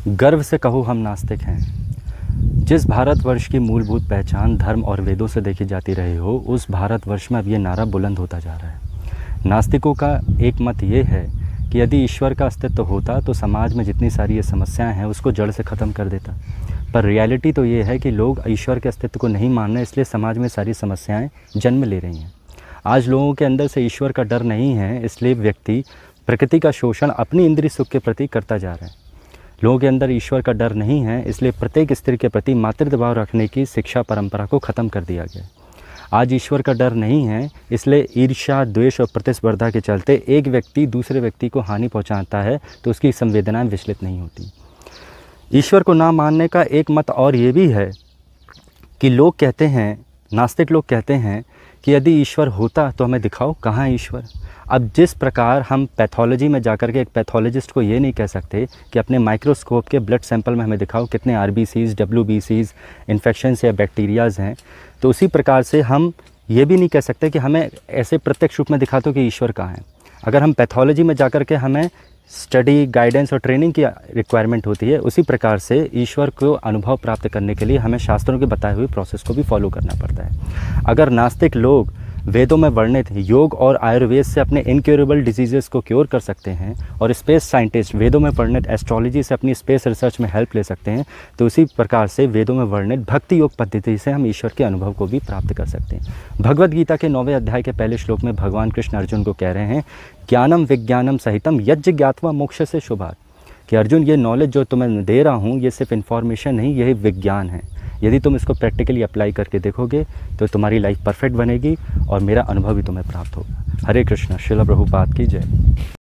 गर्व से कहो हम नास्तिक हैं। जिस भारतवर्ष की मूलभूत पहचान धर्म और वेदों से देखी जाती रही हो, उस भारतवर्ष में अब ये नारा बुलंद होता जा रहा है। नास्तिकों का एक मत ये है कि यदि ईश्वर का अस्तित्व होता तो समाज में जितनी सारी ये समस्याएं हैं उसको जड़ से ख़त्म कर देता। पर रियलिटी तो ये है कि लोग ईश्वर के अस्तित्व को नहीं मान रहे, इसलिए समाज में सारी समस्याएं जन्म ले रही हैं। आज लोगों के अंदर से ईश्वर का डर नहीं है, इसलिए व्यक्ति प्रकृति का शोषण अपनी इंद्रिय सुख के प्रति करता जा रहा है। लोगों के अंदर ईश्वर का डर नहीं है, इसलिए प्रत्येक स्त्री के प्रति मातृत्व भाव रखने की शिक्षा परंपरा को ख़त्म कर दिया गया। आज ईश्वर का डर नहीं है, इसलिए ईर्ष्या, द्वेष और प्रतिस्पर्धा के चलते एक व्यक्ति दूसरे व्यक्ति को हानि पहुंचाता है तो उसकी संवेदनाएं विचलित नहीं होती। ईश्वर को ना मानने का एक मत और ये भी है कि लोग कहते हैं, नास्तिक लोग कहते हैं कि यदि ईश्वर होता तो हमें दिखाओ कहाँ है ईश्वर। अब जिस प्रकार हम पैथोलॉजी में जाकर के एक पैथोलॉजिस्ट को ये नहीं कह सकते कि अपने माइक्रोस्कोप के ब्लड सैंपल में हमें दिखाओ कितने आरबीसीज, डब्ल्यूबीसीज, इन्फेक्शंस या बैक्टीरियाज़ हैं, तो उसी प्रकार से हम ये भी नहीं कह सकते कि हमें ऐसे प्रत्यक्ष रूप में दिखा दो कि ईश्वर कहाँ है। अगर हम पैथोलॉजी में जाकर के हमें स्टडी, गाइडेंस और ट्रेनिंग की रिक्वायरमेंट होती है, उसी प्रकार से ईश्वर को अनुभव प्राप्त करने के लिए हमें शास्त्रों के बताए हुए प्रोसेस को भी फॉलो करना पड़ता है। अगर नास्तिक लोग वेदों में वर्णित योग और आयुर्वेद से अपने इनक्योरेबल डिजीज़ेस को क्योर कर सकते हैं और स्पेस साइंटिस्ट वेदों में वर्णित एस्ट्रोलॉजी से अपनी स्पेस रिसर्च में हेल्प ले सकते हैं, तो उसी प्रकार से वेदों में वर्णित भक्ति योग पद्धति से हम ईश्वर के अनुभव को भी प्राप्त कर सकते हैं। भगवद गीता के 9वें अध्याय के पहले श्लोक में भगवान कृष्ण अर्जुन को कह रहे हैं, ज्ञानम विज्ञानम सहितम यज्ञ ज्ञात्वा मोक्ष से शुभात्, कि अर्जुन ये नॉलेज जो तुम्हें दे रहा हूँ ये सिर्फ इन्फॉर्मेशन नहीं, यही विज्ञान है। यदि तुम इसको प्रैक्टिकली अप्लाई करके देखोगे तो तुम्हारी लाइफ परफेक्ट बनेगी और मेरा अनुभव भी तुम्हें प्राप्त होगा। हरे कृष्ण। श्रील प्रभुपाद की जय।